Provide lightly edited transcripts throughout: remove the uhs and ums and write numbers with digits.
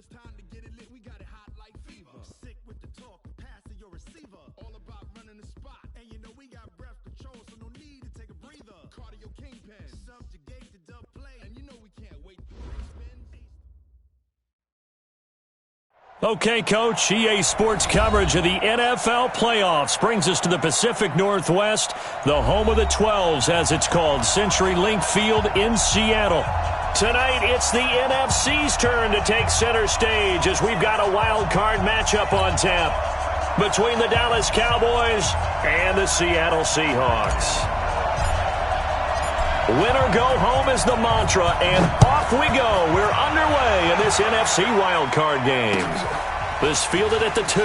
it's time to get it lit, we got it hot like fever. Sick with the talk, the pass to your receiver. All about running the spot. And you know we got breath control, so no need to take a breather. Cardio kingpin, subjugate the dub play. And you know we can't wait for spin. Okay, Coach, EA Sports coverage of the NFL playoffs brings us to the Pacific Northwest, the home of the 12s, as it's called, CenturyLink Field in Seattle. Tonight, it's the NFC's turn to take center stage as we've got a wild card matchup on tap between the Dallas Cowboys and the Seattle Seahawks. Win or go home is the mantra, and off we go. We're underway in this NFC wildcard game. This fielded at the 2.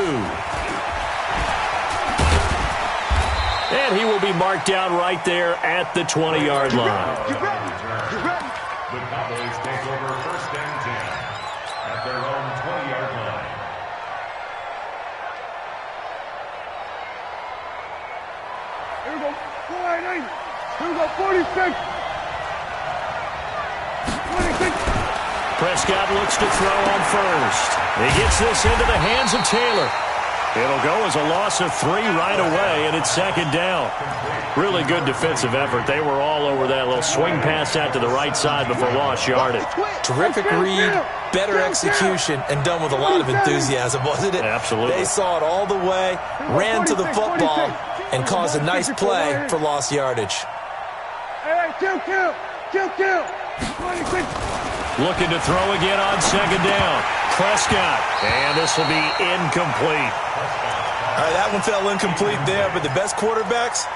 And he will be marked down right there at the 20-yard line. The Cowboys take over first and 10 at their own 20-yard line. Here we go. 488. Here we go. 46. Prescott looks to throw on first. He gets this into the hands of Taylor. It'll go as a loss of 3 right away, and it's second down. Really good defensive effort. They were all over that little swing pass out to the right side before lost yardage. Terrific read, better execution, and done with a lot of enthusiasm, wasn't it? Absolutely. They saw it all the way, ran to the football, and caused a nice play for lost yardage. Hey, kill. 26. Looking to throw again on second down. Prescott, and this will be incomplete. All right, that one fell incomplete there, but the best quarterbacks,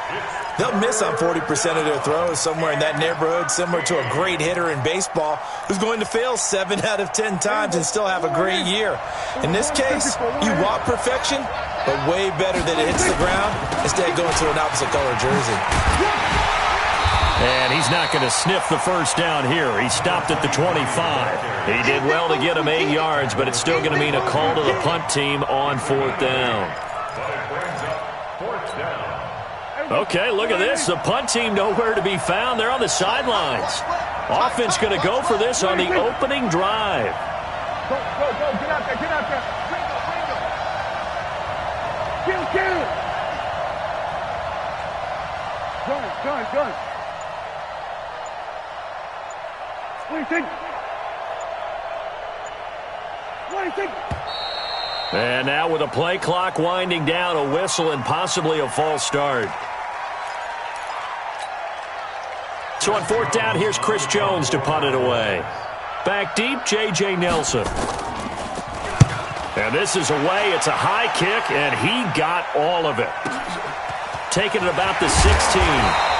they'll miss on 40% of their throws, somewhere in that neighborhood, similar to a great hitter in baseball who's going to fail 7 out of 10 times and still have a great year. In this case, you want perfection, but way better that it hits the ground instead of going to an opposite color jersey. And he's not going to sniff the first down here. He stopped at the 25. He did well to get him 8 yards, but it's still going to mean a call to the punt team on 4th down. Okay, look at this. The punt team nowhere to be found. They're on the sidelines. Offense going to go for this on the opening drive. Go. Get out there. Kill. Gun. 26. And now with a play clock winding down, a whistle and possibly a false start. So on 4th down, here's Chris Jones to punt it away. Back deep, J.J. Nelson. And this is away. It's a high kick, and he got all of it. Taking it about the 16.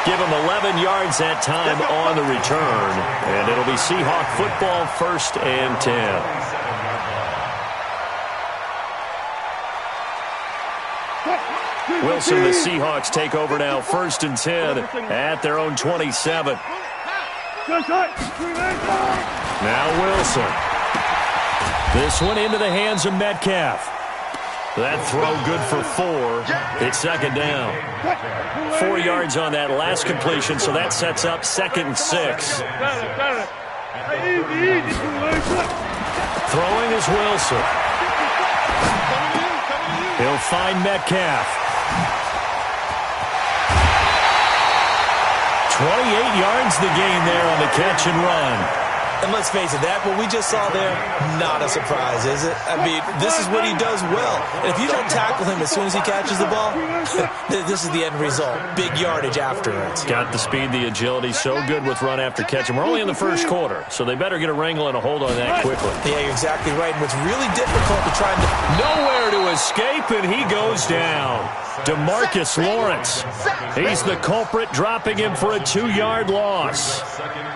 Give him 11 yards that time on the return. And it'll be Seahawk football, 1st and 10. Wilson, the Seahawks take over now, 1st and 10 at their own 27. Now Wilson. This one into the hands of Metcalf. That throw good for 4. It's second down. 4 yards on that last completion, so that sets up 2nd and 6. Throwing is Wilson. He'll find Metcalf. 28 yards the gain there on the catch and run. And let's face it, that what we just saw there, not a surprise, is it? I mean, this is what he does well. And if you don't tackle him as soon as he catches the ball, this is the end result. Big yardage afterwards. Got the speed, the agility, so good with run after catch. And we're only in the first quarter, so they better get a wrangle and a hold on that quickly. Yeah, you're exactly right. And what's really difficult to try to... Nowhere to escape, and he goes down. DeMarcus Lawrence. He's the culprit, dropping him for a 2-yard loss.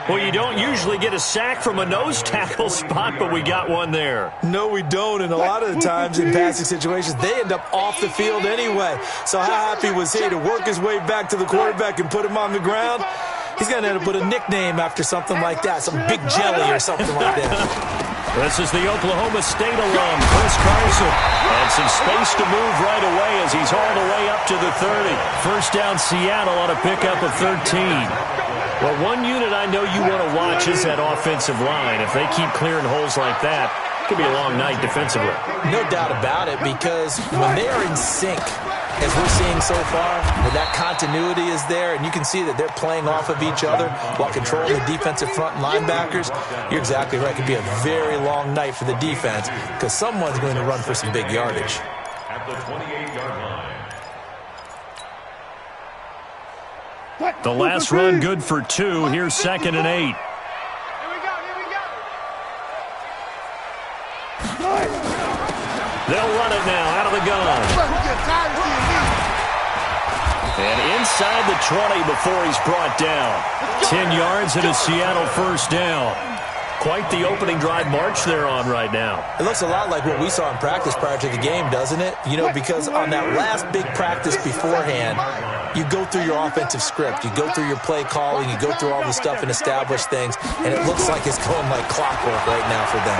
Well, you don't usually get a sack from a nose tackle spot, but we got one there. No, we don't, and a lot of the times in passing situations, they end up off the field anyway. So how happy was he to work his way back to the quarterback and put him on the ground? He's going to end up with a nickname after something like that, some Big Jelly or something like that. This is the Oklahoma State alum, Chris Carson. And some space to move right away as he's all the way up to the 30. First down Seattle on a pickup of 13. Well, one unit I know you want to watch is that offensive line. If they keep clearing holes like that, it could be a long night defensively. No doubt about it, because when they are in sync, as we're seeing so far, when that continuity is there, and you can see that they're playing off of each other while controlling the defensive front and linebackers, you're exactly right. It could be a very long night for the defense because someone's going to run for some big yardage. At the 28-yard line. The last run good for 2. Here's 2nd and 8. Here we go. They'll run it now out of the gun. And inside the 20 before he's brought down. 10 yards and a Seattle first down. Quite the opening drive march they're on right now. It looks a lot like what we saw in practice prior to the game, doesn't it? You know, because on that last big practice beforehand, you go through your offensive script, you go through your play calling, you go through all the stuff and establish things, and it looks like it's going like clockwork right now for them.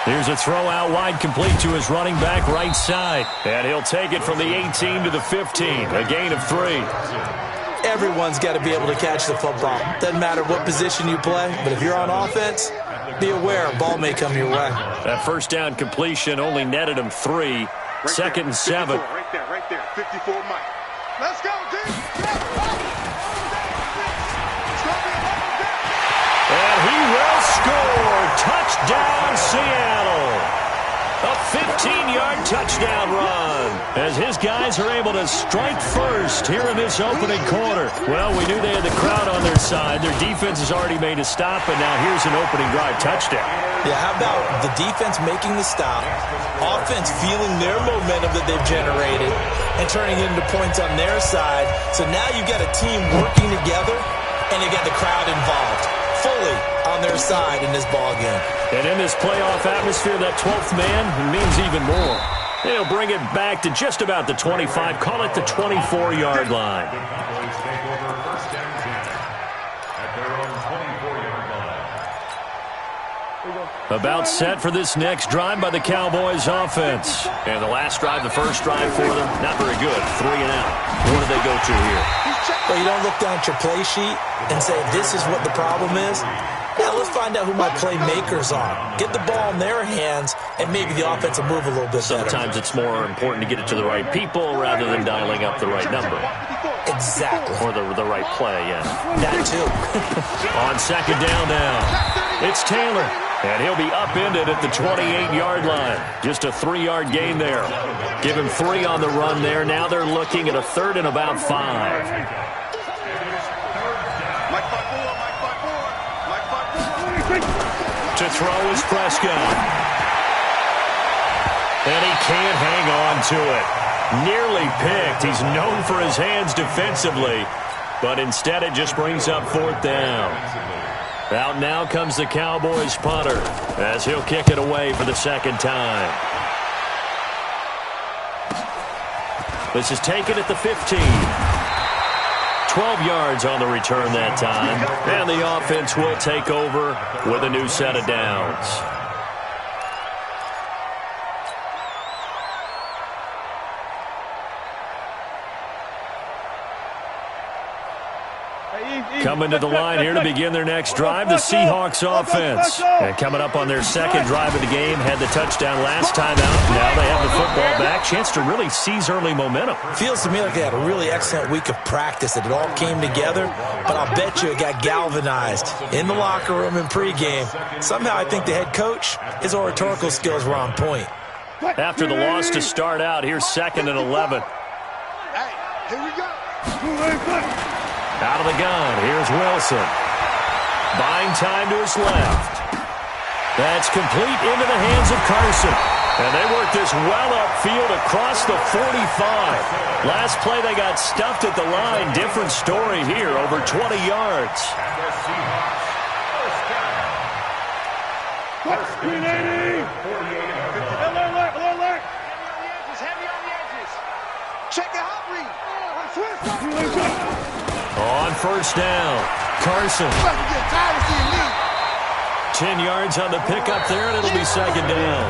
Here's a throw out wide, complete to his running back right side. And he'll take it from the 18 to the 15, a gain of 3. Everyone's got to be able to catch the football. Doesn't matter what position you play, but if you're on offense, be aware a ball may come your way. That first down completion only netted him 3. 2nd and 7. Right there. 54 Mike. Let's go, D. And he will score. Touchdown, Seattle. A 15-yard touchdown run as his guys are able to strike first here in this opening quarter. Well, we knew they had the crowd on their side. Their defense has already made a stop, and now here's an opening drive touchdown. Yeah, how about the defense making the stop, offense feeling their momentum that they've generated, and turning it into points on their side. So now you've got a team working together, and you got the crowd involved fully on their side in this ball game. And in this playoff atmosphere, that 12th man means even more. They'll bring it back to just about the 25, call it the 24-yard line. The Cowboys take over first and 10 at their own 24-yard line. About set for this next drive by the Cowboys offense. And the last drive, the first drive for them, not very good. 3 and out. What do they go to here? Well, you don't look down at your play sheet and say, this is what the problem is. Now let's find out who my playmakers are. Get the ball in their hands, and maybe the offense will move a little bit better. Sometimes it's more important to get it to the right people rather than dialing up the right number. Exactly. Or the right play, yeah. That too. On 2nd down now, it's Taylor. And he'll be upended at the 28-yard line. Just a 3-yard gain there. Give him 3 on the run there. Now they're looking at a 3rd and about 5. To throw is Prescott. And he can't hang on to it. Nearly picked. He's known for his hands defensively. But instead it just brings up 4th down. Out now comes the Cowboys punter as he'll kick it away for the 2nd time. This is taken at the 15. 12 yards on the return that time. And the offense will take over with a new set of downs. Coming to the line here to begin their next drive, the Seahawks offense. And coming up on their 2nd drive of the game, had the touchdown last time out. Now they have the football back. Chance to really seize early momentum. Feels to me like they had a really excellent week of practice, that it all came together. But I'll bet you it got galvanized in the locker room in pregame. Somehow I think the head coach, his oratorical skills were on point. After the loss to start out, here's 2nd and 11. Hey, here we go. Out of the gun, here's Wilson. Buying time to his left. That's complete into the hands of Carson. And they work this well upfield across the 45. Last play they got stuffed at the line. Different story here, over 20 yards. Alert. Heavy on the edges. Check the hot read. On 1st down, Carson. 10 yards on the pickup there, and it'll be 2nd down.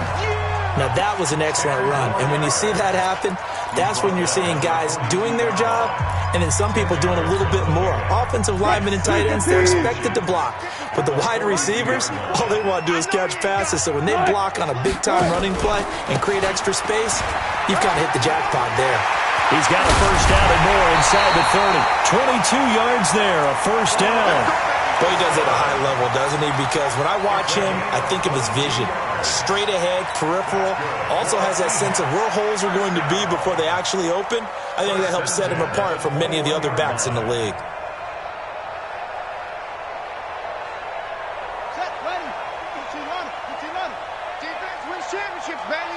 Now, that was an excellent run. And when you see that happen, that's when you're seeing guys doing their job and then some people doing a little bit more. Offensive linemen and tight ends, they're expected to block. But the wide receivers, all they want to do is catch passes. So when they block on a big-time running play and create extra space, you've kind of hit the jackpot there. He's got a first down and more inside the 30. 22 yards there, a first down. Well, he does it at a high level, doesn't he? Because when I watch him, I think of his vision. Straight ahead, peripheral. Also has that sense of where holes are going to be before they actually open. I think that helps set him apart from many of the other backs in the league. Set, ready. Put on it. Defense wins championships, baby.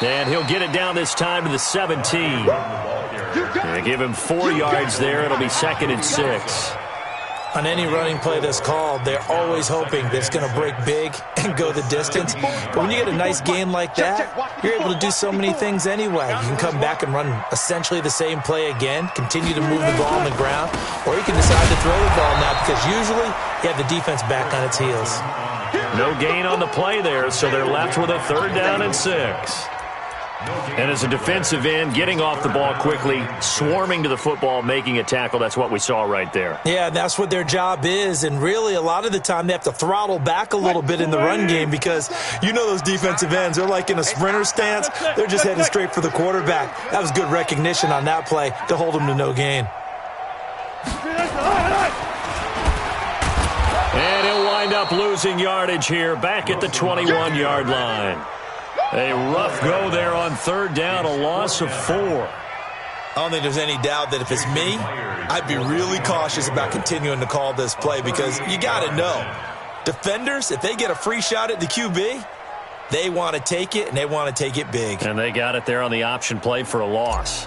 And he'll get it down this time to the 17. And give him 4 yards there. It'll be 2nd and 6. On any running play that's called, they're always hoping that it's going to break big and go the distance. But when you get a nice gain like that, you're able to do so many things anyway. You can come back and run essentially the same play again, continue to move the ball on the ground, or you can decide to throw the ball now because usually you have the defense back on its heels. No gain on the play there, so they're left with a 3rd down and 6. And as a defensive end, getting off the ball quickly, swarming to the football, making a tackle, that's what we saw right there. Yeah, that's what their job is, and really a lot of the time they have to throttle back a little bit in the run game because you know those defensive ends, they're like in a sprinter stance. They're just heading straight for the quarterback. That was good recognition on that play to hold them to no gain. And he'll wind up losing yardage here, back at the 21-yard line. A rough go there on 3rd down, a loss of 4. I don't think there's any doubt that if it's me, I'd be really cautious about continuing to call this play because you got to know, defenders, if they get a free shot at the QB, they want to take it, and they want to take it big. And they got it there on the option play for a loss.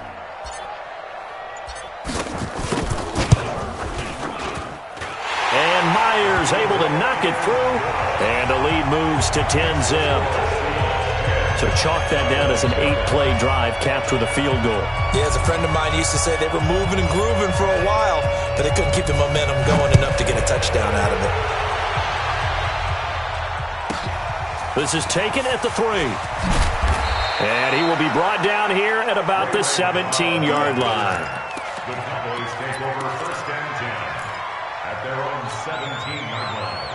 And Myers able to knock it through, and the lead moves to 10-zip. So chalk that down as an 8-play drive capped with a field goal. Yeah, as a friend of mine used to say, they were moving and grooving for a while, but they couldn't keep the momentum going enough to get a touchdown out of it. This is taken at the 3. And he will be brought down here at about the 17-yard line. The Cowboys take over 1st and 10 at their own 17-yard line.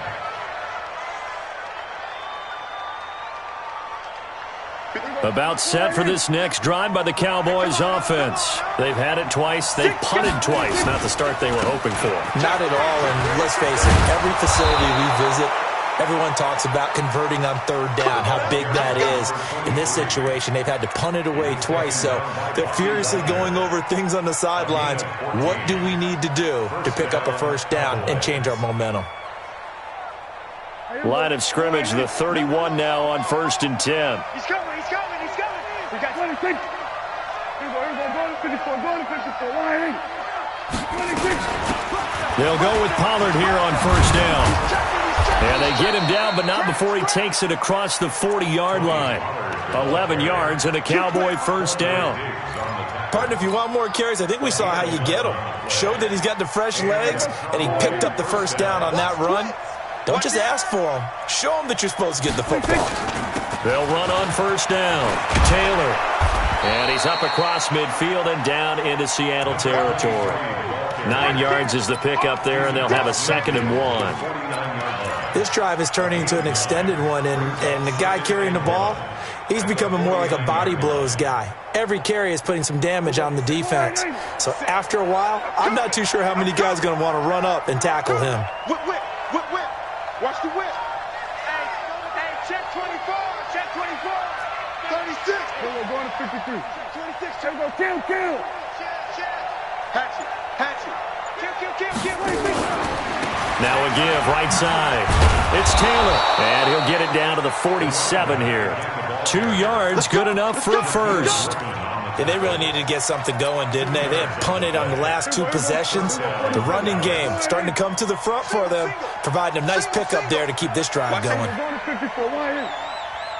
About set for this next drive by the Cowboys offense. They've had it twice. They've punted twice. Not the start they were hoping for. Not at all, and let's face it, every facility we visit, everyone talks about converting on 3rd down, how big that is. In this situation, they've had to punt it away twice, so they're furiously going over things on the sidelines. What do we need to do to pick up a 1st down and change our momentum? Line of scrimmage, the 31 now on 1st and 10. He's coming. We got 26. Here we go. Go to 54. Go to 54. 180. 26. They'll go with Pollard here on 1st down. And they get him down, but not before he takes it across the 40-yard line. 11 yards and a Cowboy 1st down. Partner, if you want more carries, I think we saw how you get him. Showed that he's got the fresh legs, and he picked up the 1st down on that run. Don't just ask for him. Show him that you're supposed to get the football. They'll run on 1st down. Taylor. And he's up across midfield and down into Seattle territory. 9 yards is the pickup there, and they'll have a 2nd and 1. This drive is turning into an extended one, and the guy carrying the ball, he's becoming more like a body blows guy. Every carry is putting some damage on the defense. So after a while, I'm not too sure how many guys are going to want to run up and tackle him. Whip. Watch the whip. Hey, check 24. 36. Here we go. Going to 53. 26. Here we go. Kill. Hatchet. Kill. Now a give, right side. It's Taylor, and he'll get it down to the 47 here. 2 yards, good enough for a 1st. Yeah, they really needed to get something going, didn't they? They had punted on the last 2 possessions. The running game starting to come to the front for them, providing a nice pickup there to keep this drive going. Going to 54. 180.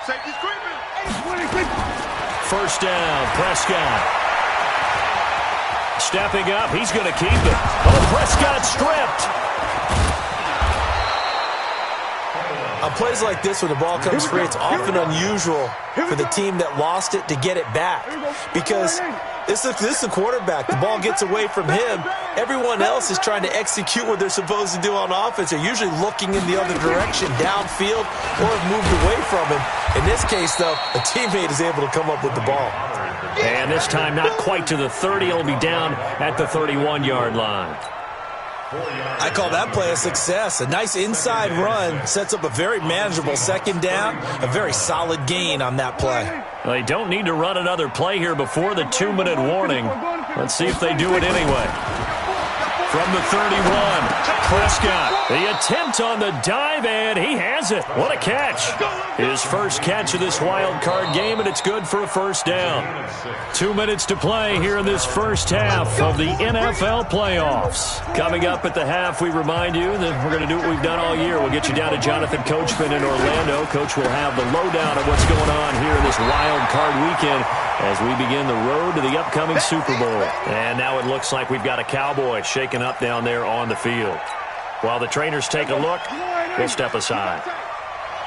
Safety's creeping. 26. 1st down, Prescott. Stepping up, he's going to keep it. Oh, Prescott stripped. on plays like this where the ball comes free, it's often unusual for the team that lost it to get it back because this is the quarterback. The ball gets away from him. Everyone else is trying to execute what they're supposed to do on offense. They're usually looking in the other direction, downfield, or have moved away from him. In this case, though, a teammate is able to come up with the ball. And this time not quite to the 30. It'll be down at the 31-yard line. I call that play a success. A nice inside run sets up a very manageable second down, a very solid gain on that play. They don't need to run another play here before the 2-minute warning. Let's see if they do it anyway. From the 31, Prescott. The attempt on the dive, and he has it. What a catch. His first catch of this wild card game, and it's good for a first down. 2 minutes to play here in this first half of the NFL playoffs. Coming up at the half, we remind you that we're going to do what we've done all year. We'll get you down to Jonathan Coachman in Orlando. Coach will have the lowdown of what's going on here in this wild card weekend as we begin the road to the upcoming Super Bowl. And now it looks like we've got a Cowboy shaking up down there on the field. While the trainers take a look, we'll step aside.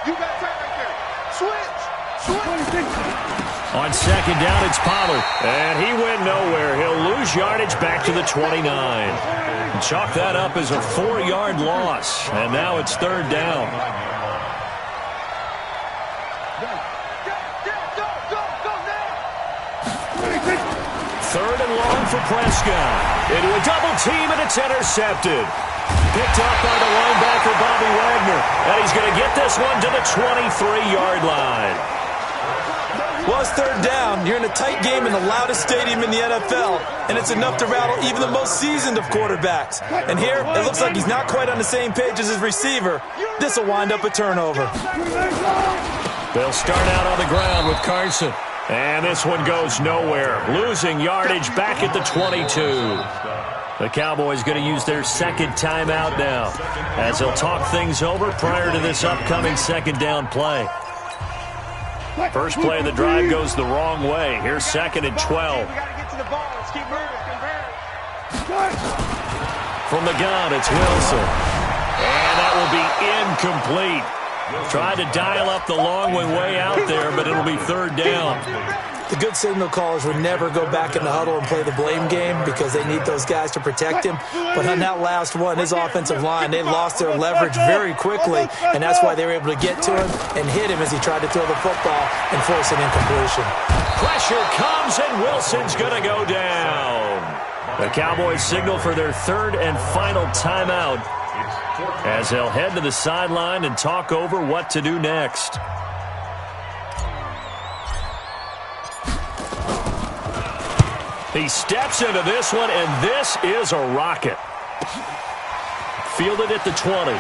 You got time right there. Switch. On second down, it's Pollard. And he went nowhere. He'll lose yardage back to the 29. Chalk that up as a 4-yard loss. And now it's third down. Third and long for Prescott. Into a double team, and it's intercepted. Picked up by the linebacker, Bobby Wagner. And he's going to get this one to the 23-yard line. Well, it's third down. You're in a tight game in the loudest stadium in the NFL, and it's enough to rattle even the most seasoned of quarterbacks. And here, it looks like he's not quite on the same page as his receiver. This will wind up a turnover. They'll start out on the ground with Carson. And this one goes nowhere. Losing yardage back at the 22. The Cowboys going to use their second timeout now as they'll talk things over prior to this upcoming second down play. First play of the drive goes the wrong way. Here's second and 12. We got to get to the ball. Let's keep moving. From the gun, it's Wilson. And that will be incomplete. Tried to dial up the long way out there, but it'll be third down. The good signal callers would never go back in the huddle and play the blame game because they need those guys to protect him. But on that last one, his offensive line, they lost their leverage very quickly, and that's why they were able to get to him and hit him as he tried to throw the football and force an incompletion. Pressure comes, and Wilson's going to go down. The Cowboys signal for their third and final timeout as they'll head to the sideline and talk over what to do next. He steps into this one, and this is a rocket. Fielded at the 20.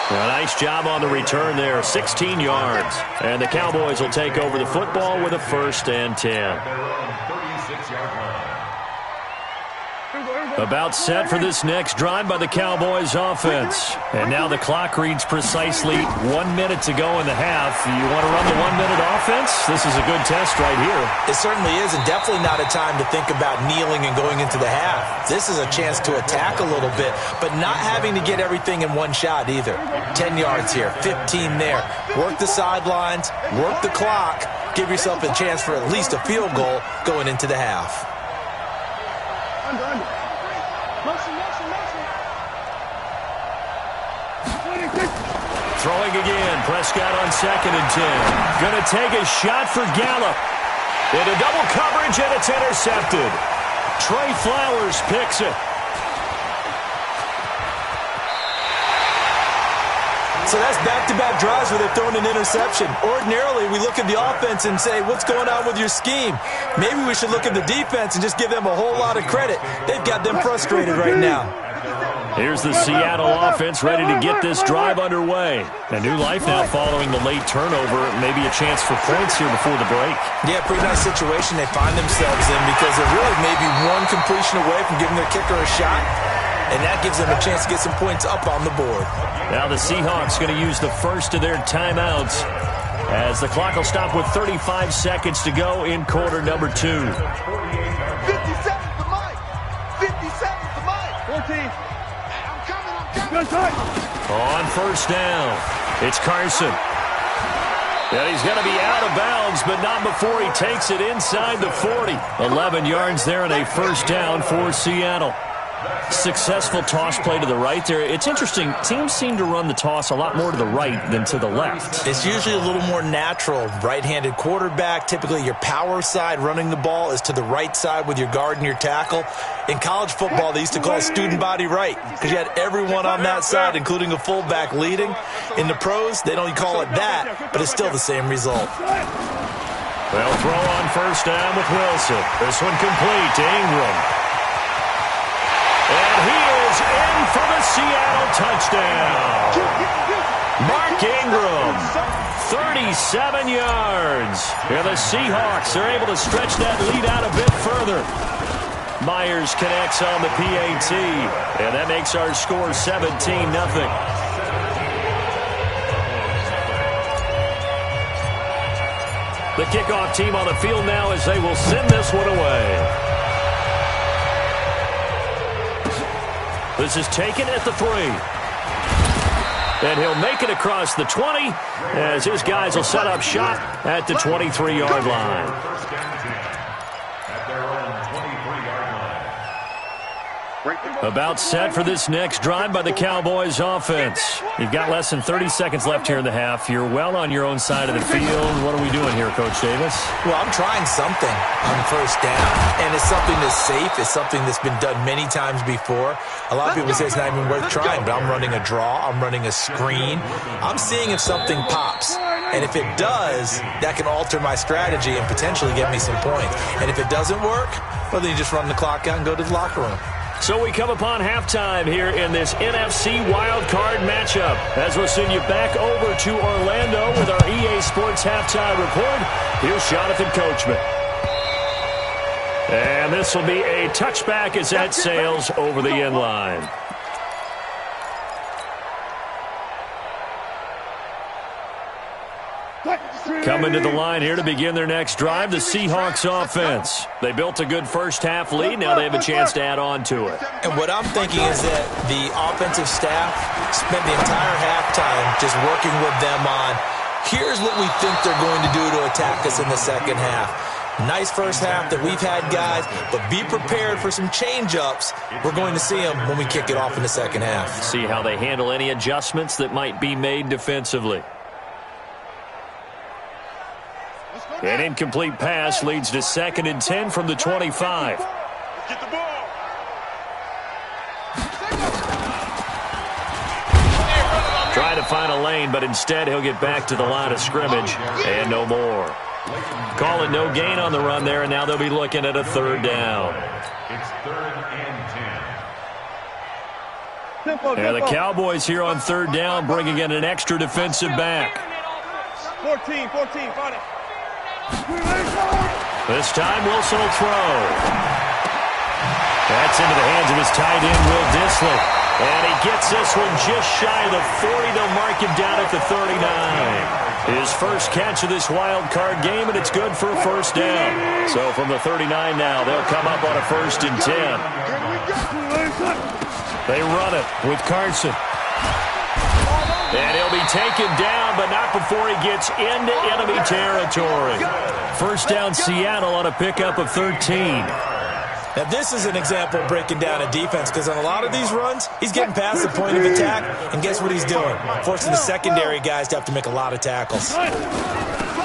A nice job on the return there, 16 yards. And the Cowboys will take over the football with a 1st and 10. About set for this next drive by the Cowboys offense. And now the clock reads precisely 1 minute to go in the half. You want to run the 1 minute offense? This is a good test right here. It certainly is, and definitely not a time to think about kneeling and going into the half. This is a chance to attack a little bit, but not having to get everything in one shot either. 10 yards here, 15 there. Work the sidelines, work the clock, give yourself a chance for at least a field goal going into the half. Throwing again, Prescott on 2nd and 10. Going to take a shot for Gallup. Into double coverage, and it's intercepted. Trey Flowers picks it. So that's back-to-back drives where they're throwing an interception. Ordinarily, we look at the offense and say, what's going on with your scheme? Maybe we should look at the defense and just give them a whole lot of credit. They've got them frustrated right now. Here's the Seattle offense ready to get this drive underway. A new life now following the late turnover. Maybe a chance for points here before the break. Yeah, pretty nice situation they find themselves in because they're really maybe one completion away from giving their kicker a shot, and that gives them a chance to get some points up on the board. Now the Seahawks going to use the first of their timeouts as the clock will stop with 35 seconds to go in quarter number 2. 50 seconds to Mike. 50 seconds to Mike. 14. On first down, it's Carson. And he's going to be out of bounds, but not before he takes it inside the 40. 11 yards there and a first down for Seattle. Successful toss play to the right there. It's interesting. Teams seem to run the toss a lot more to the right than to the left. It's usually a little more natural. Right-handed quarterback, typically your power side running the ball is to the right side with your guard and your tackle. In college football, they used to call it student body right because you had everyone on that side, including a fullback leading. In the pros, they don't call it that, but it's still the same result. They'll throw on first down with Wilson. This one complete to Ingram. And he is in for the Seattle touchdown. Mark Ingram, 37 yards. And the Seahawks are able to stretch that lead out a bit further. Myers connects on the PAT, and that makes our score 17-0. The kickoff team on the field now as they will send this one away. This is taken at the 3. And he'll make it across the 20 as his guys will set up shop at the 23-yard line. First and 10 at their own 23-yard line. About set for this next drive by the Cowboys offense. You've got less than 30 seconds left here in the half. You're well on your own side of the field. What are we doing here, Coach Davis? Well, I'm trying something on first down, and it's something that's safe. It's something that's been done many times before. A lot of people say it's not even worth trying, but I'm running a draw. I'm running a screen. I'm seeing if something pops. And if it does, that can alter my strategy and potentially get me some points. And if it doesn't work, well, then you just run the clock out and go to the locker room. So we come upon halftime here in this NFC wildcard matchup as we'll send you back over to Orlando with our EA Sports Halftime Report. Here's Jonathan Coachman. And this will be a touchback as that sails over the end line. Coming to the line here to begin their next drive, the Seahawks offense. They built a good first-half lead. Now they have a chance to add on to it. And what I'm thinking is that the offensive staff spent the entire halftime just working with them on, here's what we think they're going to do to attack us in the second half. Nice first half that we've had, guys, but be prepared for some change-ups. We're going to see them when we kick it off in the second half. See how they handle any adjustments that might be made defensively. An incomplete pass leads to 2nd and 10 from the 25. Get the ball. Trying to find a lane, but instead he'll get back to the line of scrimmage and no more. Calling no gain on the run there, and now they'll be looking at a 3rd down. It's 3rd and 10. And the Cowboys here on 3rd down bringing in an extra defensive back. 14, find it. This time Wilson will throw. That's into the hands of his tight end, Will Dissly. And he gets this one just shy of the 40. They'll mark him down at the 39. His first catch of this wild card game, and it's good for a first down. So from the 39 now, they'll come up on a 1st and 10. They run it with Carson. And he'll be taken down, but not before he gets into enemy territory. First down, Seattle on a pickup of 13. Now, this is an example of breaking down a defense because on a lot of these runs, he's getting past the point of attack, and guess what he's doing? Forcing the secondary guys to have to make a lot of tackles.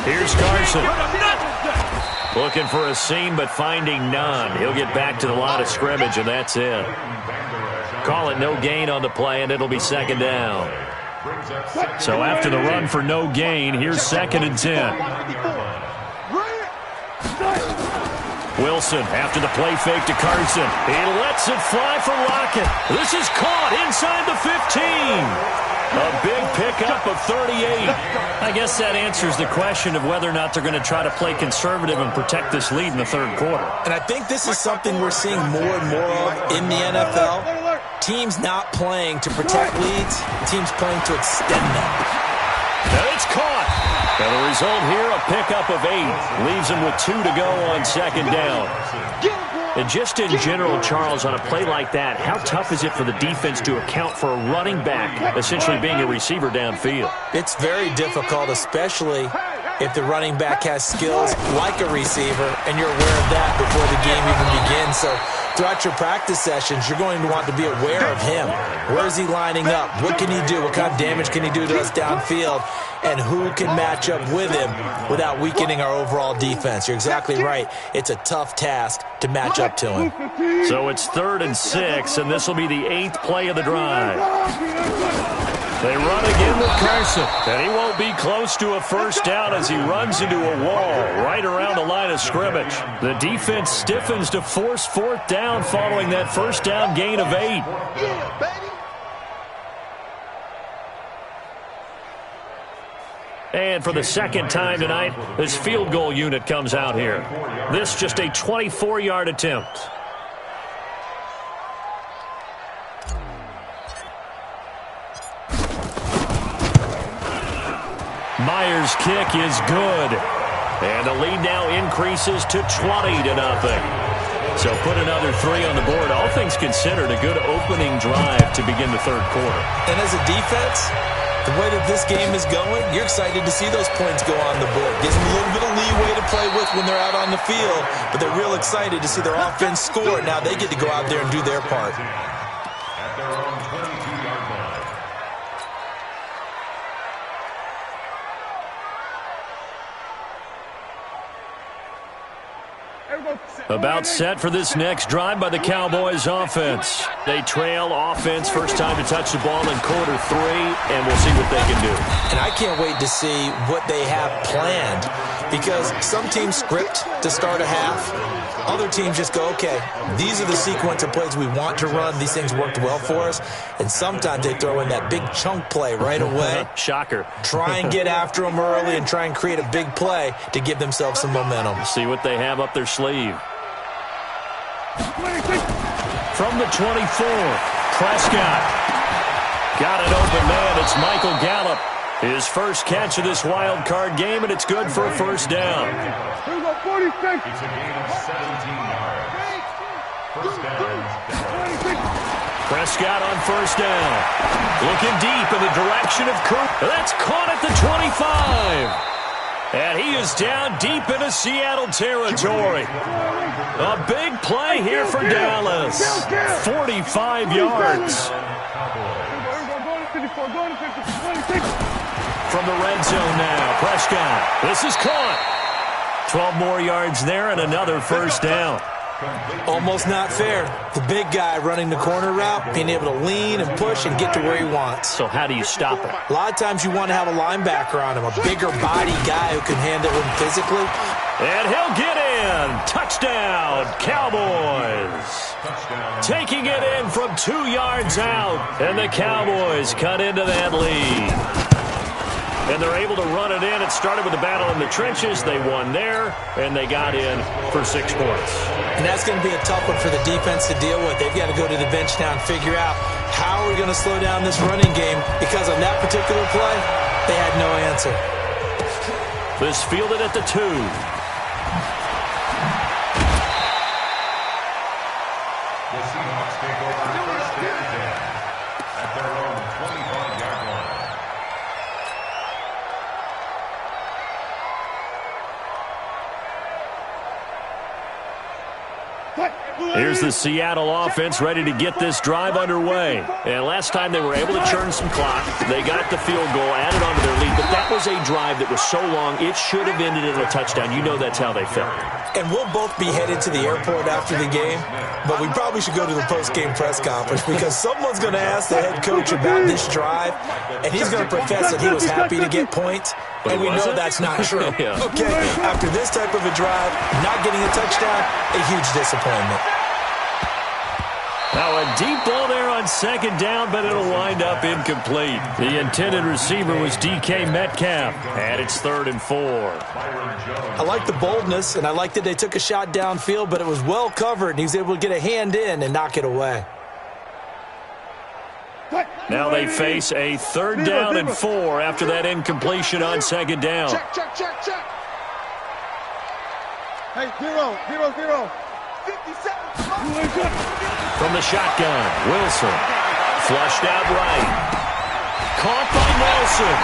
Here's Carson. Looking for a seam, but finding none. He'll get back to the line of scrimmage, and that's it. Call it no gain on the play, and it'll be 2nd down. So after the run for no gain, here's 2nd and 10. Wilson after the play fake to Carson. He lets it fly for Lockett. This is caught inside the 15. A big pickup of 38. I guess that answers the question of whether or not they're going to try to play conservative and protect this lead in the 3rd quarter. And I think this is something we're seeing more and more of in the NFL. Teams not playing to protect leads, teams playing to extend them. And it's caught. And the result here, a pickup of 8. Leaves him with 2 to go on 2nd down. And just in general, Charles, on a play like that, how tough is it for the defense to account for a running back essentially being a receiver downfield? It's very difficult, especially if the running back has skills like a receiver, and you're aware of that before the game even begins. So throughout your practice sessions, you're going to want to be aware of him. Where is he lining up? What can he do? What kind of damage can he do to us downfield? And who can match up with him without weakening our overall defense? You're exactly right. It's a tough task to match up to him. So it's 3rd and 6, and this will be the 8th play of the drive. They run again with Carson, and he won't be close to a first down as he runs into a wall right around the line of scrimmage. The defense stiffens to force 4th down following that first down gain of 8. Yeah, baby. And for the second time tonight, this field goal unit comes out here. This just a 24-yard attempt. Myers' kick is good. And the lead now increases to 20-0. So put another 3 on the board. All things considered, a good opening drive to begin the 3rd quarter. And as a defense, the way that this game is going, you're excited to see those points go on the board. Gives them a little bit of leeway to play with when they're out on the field, but they're real excited to see their offense score. Now they get to go out there and do their part. At their own 22-yard line. About set for this next drive by the Cowboys offense. They trail offense, first time to touch the ball in quarter 3, and we'll see what they can do. And I can't wait to see what they have planned, because some teams script to start a half. Other teams just go, okay, these are the sequence of plays we want to run. These things worked well for us. And sometimes they throw in that big chunk play right away. Shocker. Try and get after them early and try and create a big play to give themselves some momentum. See what they have up their sleeve. From the 24, Prescott. Got an open man. It's Michael Gallup. His first catch of this wild card game, and it's good for a first down. Here we go, 46. It's a gain of 17 yards. First down. Prescott on first down. Looking deep in the direction of Cooper. That's caught at the 25. And he is down deep into Seattle territory. A big play here for Dallas. 45 yards. From the red zone now, Prescott. This is caught. 12 more yards there and another first down. Almost not fair. The big guy running the corner route, being able to lean and push and get to where he wants. So how do you stop him? A lot of times you want to have a linebacker on him, a bigger body guy who can handle him physically. And he'll get in. Touchdown, Cowboys. Taking it in from 2 yards out. And the Cowboys cut into that lead. And they're able to run it in. It started with a battle in the trenches. They won there, and they got in for 6 points. And that's going to be a tough one for the defense to deal with. They've got to go to the bench now and figure out how are we going to slow down this running game, because on that particular play, they had no answer. This fielded at the 2. The Seahawks take over first and 10 at their own 25-yard line. Here's the Seattle offense ready to get this drive underway. And last time they were able to churn some clock. They got the field goal, added on to their lead. But that was a drive that was so long, it should have ended in a touchdown. You know that's how they felt. And we'll both be headed to the airport after the game, but we probably should go to the post-game press conference, because someone's going to ask the head coach about this drive, and he's going to profess that he was happy to get points, and we know that's not true. Yeah. Okay, after this type of a drive, not getting a touchdown, a huge disappointment. Now a deep ball there on second down, but it'll wind up incomplete. The intended receiver was DK Metcalf, and it's 3rd and 4. I like the boldness, and I like that they took a shot downfield, but it was well covered, and he was able to get a hand in and knock it away. Now they face a 3rd down and 4 after that incompletion on second down. Check. Hey, 0, 0, 0. 57. From the shotgun, Wilson. Flushed out right. Caught by Nelson.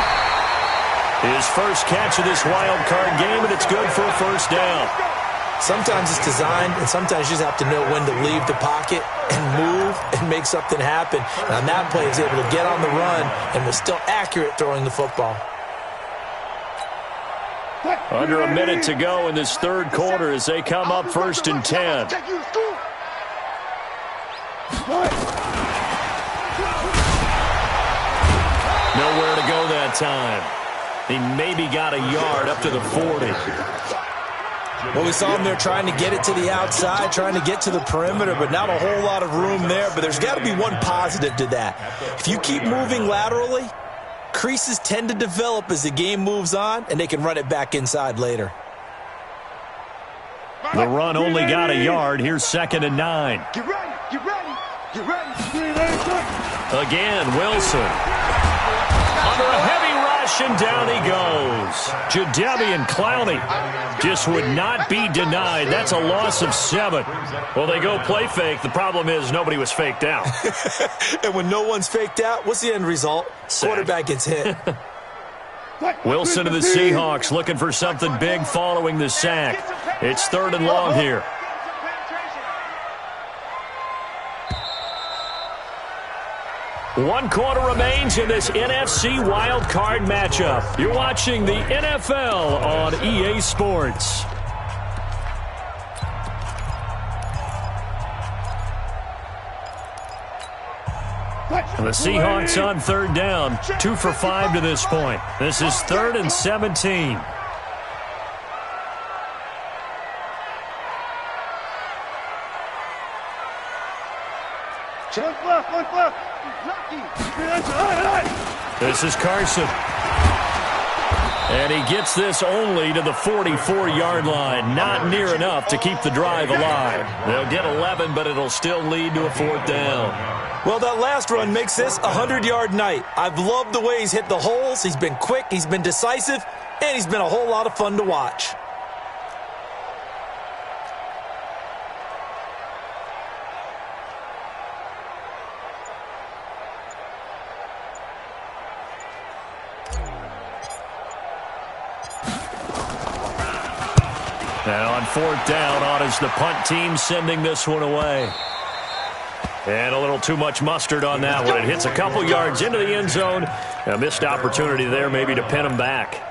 His first catch of this wild card game, and it's good for a first down. Sometimes it's designed, and sometimes you just have to know when to leave the pocket and move and make something happen. And on that play, he was able to get on the run and was still accurate throwing the football. Under a minute to go in this third quarter as they come up 1st and 10. Nowhere to go that time. He maybe got a yard up to the 40. Well, we saw him there trying to get it to the outside, trying to get to the perimeter, but not a whole lot of room there. But there's got to be one positive to that. If you keep moving laterally, creases tend to develop as the game moves on, and they can run it back inside later. The run only got a yard. Here's 2nd and 9. Get ready, get ready, get ready. Again, Wilson. Under a heavy rush, and down he goes. Jadeveon Clowney just would not be denied. That's a loss of 7. Well, they go play fake. The problem is nobody was faked out. And when no one's faked out, what's the end result? Sack. Quarterback gets hit. Wilson of the Seahawks looking for something big following the sack. It's 3rd and long here. One quarter remains in this NFC Wild Card matchup. You're watching the NFL on EA Sports. And the Seahawks on 3rd down, 2 for 5 to this point. This is 3rd and 17. Look left. This is Carson. And he gets this only to the 44-yard line. Not near enough to keep the drive alive. They'll get 11, but it'll still lead to a 4th down. Well, that last run makes this a 100-yard night. I've loved the way he's hit the holes. He's been quick, he's been decisive, and he's been a whole lot of fun to watch. Now on 4th down, on is the punt team sending this one away. And a little too much mustard on that one. It hits a couple yards into the end zone. A missed opportunity there maybe to pin him back.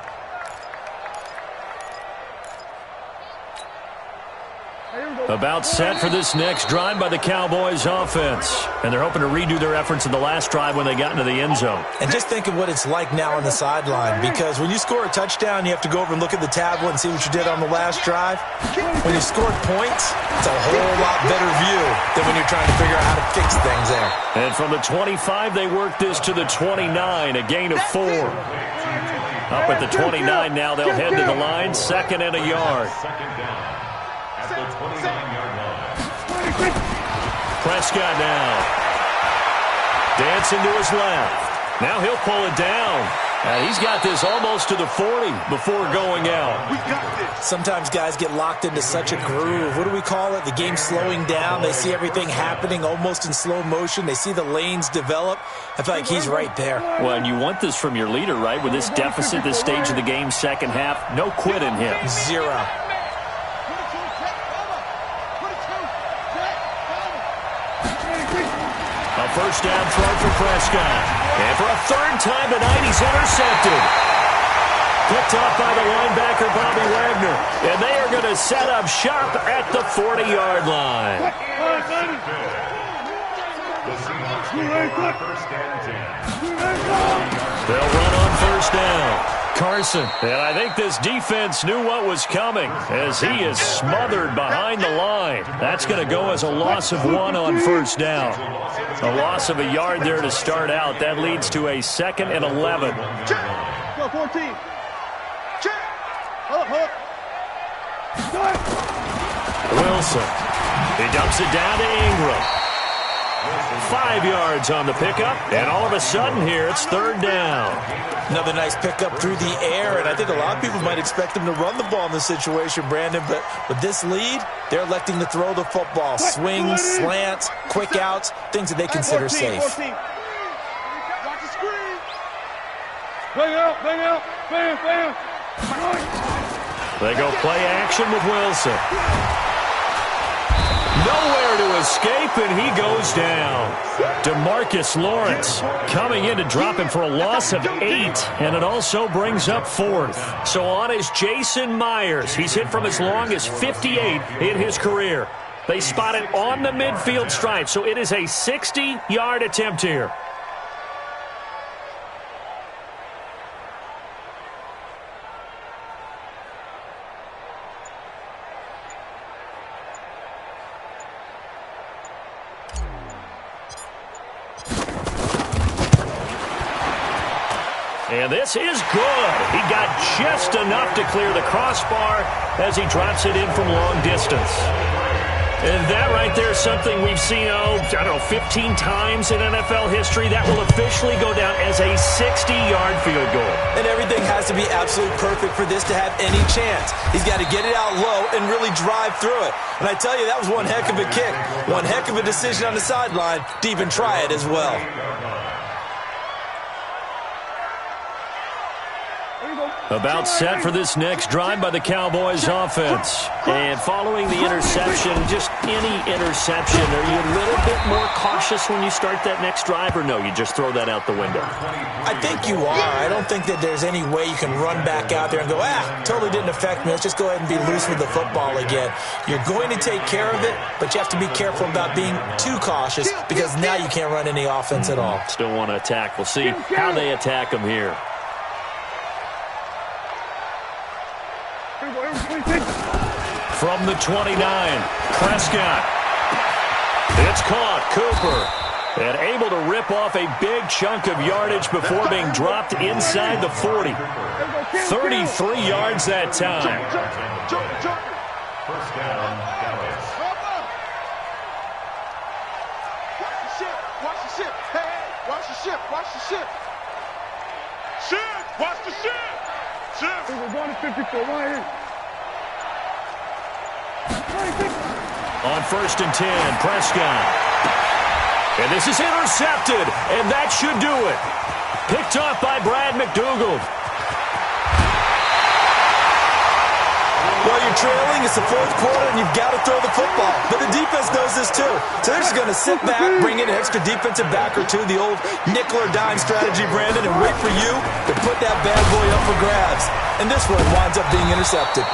About set for this next drive by the Cowboys offense. And they're hoping to redo their efforts in the last drive when they got into the end zone. And just think of what it's like now on the sideline, because when you score a touchdown, you have to go over and look at the tablet and see what you did on the last drive. When you scored points, it's a whole lot better view than when you're trying to figure out how to fix things there. And from the 25, they work this to the 29, a gain of 4. Up at the 29 now, they'll head to the line, 2nd and a yard. At the 29-yard line. Prescott now. Dancing to his left. Now he'll pull it down. And he's got this almost to the 40 before going out. We got this. Sometimes guys get locked into such a groove. What do we call it? The game's slowing down. They see everything happening almost in slow motion. They see the lanes develop. I feel like he's right there. Well, and you want this from your leader, right? With this deficit, this stage of the game, second half, no quit in him. 0. A first down throw for Prescott. And for a 3rd time tonight, he's intercepted. Picked off by the linebacker, Bobby Wagner. And they are going to set up shop at the 40-yard line. The Seahawks take over 1st and 10. They'll run on 1st down. Carson. And I think this defense knew what was coming as he is smothered behind the line. That's going to go as a loss of 1 on 1st down. A loss of a yard there to start out. That leads to a 2nd and 11. Go 14. Check. Up. Wilson. He dumps it down to Ingram. 5 yards on the pickup, and all of a sudden here it's third down. Another nice pickup through the air, and I think a lot of people might expect them to run the ball in this situation, Brandon, but with this lead, they're electing to throw the football. Swings, slants, quick outs, things that they consider safe. Watch the screen. Bang out, bang out, bam. They go play action with Wilson. Nowhere to escape, and he goes down. DeMarcus Lawrence coming in to drop him for a loss of 8, and it also brings up 4th. So on is Jason Myers. He's hit from as long as 58 in his career. They spot it on the midfield stripe, so it is a 60-yard attempt here. And this is good. He got just enough to clear the crossbar as he drops it in from long distance. And that right there is something we've seen, 15 times in NFL history. That will officially go down as a 60-yard field goal. And everything has to be absolutely perfect for this to have any chance. He's got to get it out low and really drive through it. And I tell you, that was one heck of a kick. One heck of a decision on the sideline to even try it as well. About set for this next drive by the Cowboys offense. And following the interception, just any interception, are you a little bit more cautious when you start that next drive, or no, you just throw that out the window? I think you are. I don't think that there's any way you can run back out there and go, totally didn't affect me. Let's just go ahead and be loose with the football again. You're going to take care of it, but you have to be careful about being too cautious because now you can't run any offense at all. Still want to attack. We'll see how they attack them here. From the 29, Prescott. It's caught. Cooper. And able to rip off a big chunk of yardage before being dropped inside the 40. 33 yards that time. First down, Dallas. Watch the ship. Watch the ship. Hey, watch the ship. Watch the ship. Ship. Watch the ship. Ship. We're going to 54. Right here. On 1st and 10, Prescott. And this is intercepted, and that should do it. Picked off by Brad McDougald. Well, you're trailing. It's the 4th quarter, and you've got to throw the football. But the defense knows this, too. So they're just going to sit back, bring in an extra defensive back or two, the old nickel or dime strategy, Brandon, and wait for you to put that bad boy up for grabs. And this one winds up being intercepted.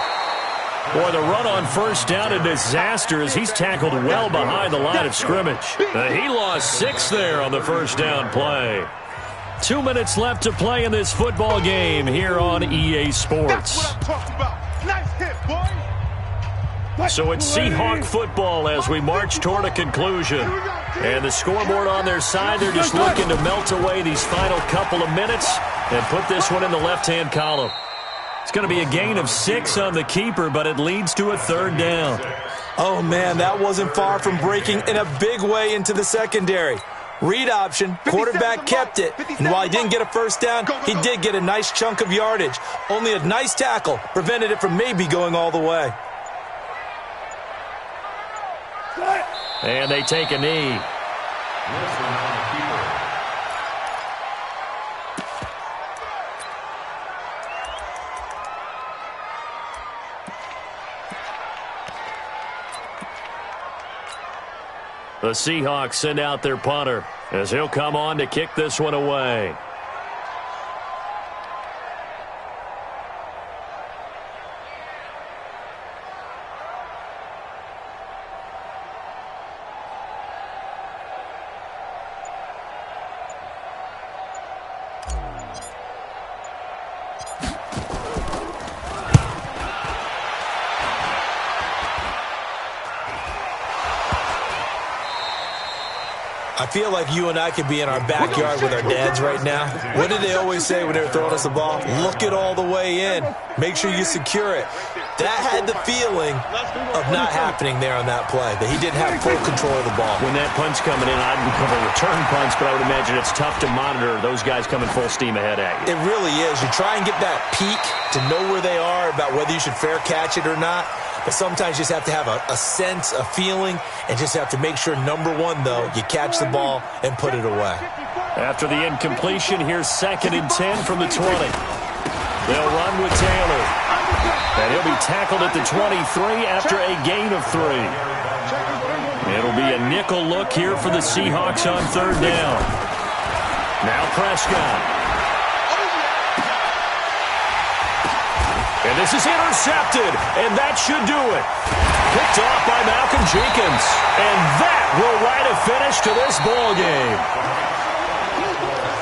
Boy, the run on 1st down, a disaster as he's tackled well behind the line of scrimmage. He lost 6 there on the 1st down play. 2 minutes left to play in this football game here on EA Sports. That's what I'm talking about. Nice hit, boy. So it's Seahawk football as we march toward a conclusion. And the scoreboard on their side, they're just looking to melt away these final couple of minutes and put this one in the left-hand column. It's going to be a gain of 6 on the keeper, but it leads to a 3rd down. Oh, man, that wasn't far from breaking in a big way into the secondary. Read option, quarterback kept it, and while he didn't get a 1st down, he did get a nice chunk of yardage. Only a nice tackle prevented it from maybe going all the way. And they take a knee. Wilson on the keeper. The Seahawks send out their punter as he'll come on to kick this one away. I feel like you and I could be in our backyard with our dads right now. What did they always say when they were throwing us the ball? Look it all the way in. Make sure you secure it. That had the feeling of not happening there on that play, that he didn't have full control of the ball. When that punch coming in, I'd become a return punch, but I would imagine it's tough to monitor those guys coming full steam ahead at you. It really is. You try and get that peek to know where they are, about whether you should fair catch it or not. But sometimes you just have to have a sense, a feeling, and just have to make sure, number one, though, you catch the ball and put it away. After the incompletion, here's 2nd and 10 from the 20. They'll run with Taylor. And he'll be tackled at the 23 after a gain of 3. It'll be a nickel look here for the Seahawks on 3rd down. Now Prescott. And this is intercepted, and that should do it. Picked off by Malcolm Jenkins. And that will write a finish to this ball game.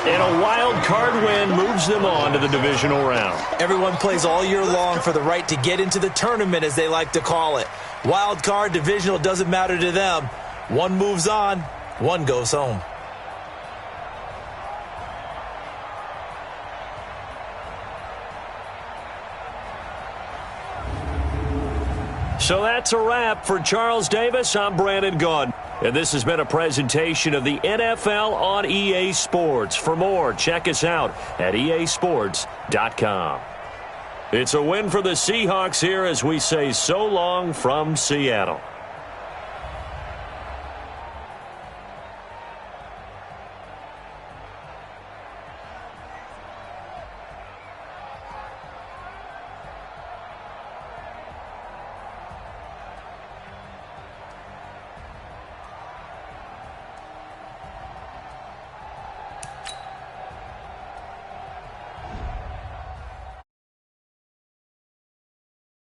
And a wild card win moves them on to the divisional round. Everyone plays all year long for the right to get into the tournament, as they like to call it. Wild card, divisional, doesn't matter to them. One moves on, one goes home. So that's a wrap. For Charles Davis, I'm Brandon Gaudin. And this has been a presentation of the NFL on EA Sports. For more, check us out at easports.com. It's a win for the Seahawks here as we say so long from Seattle.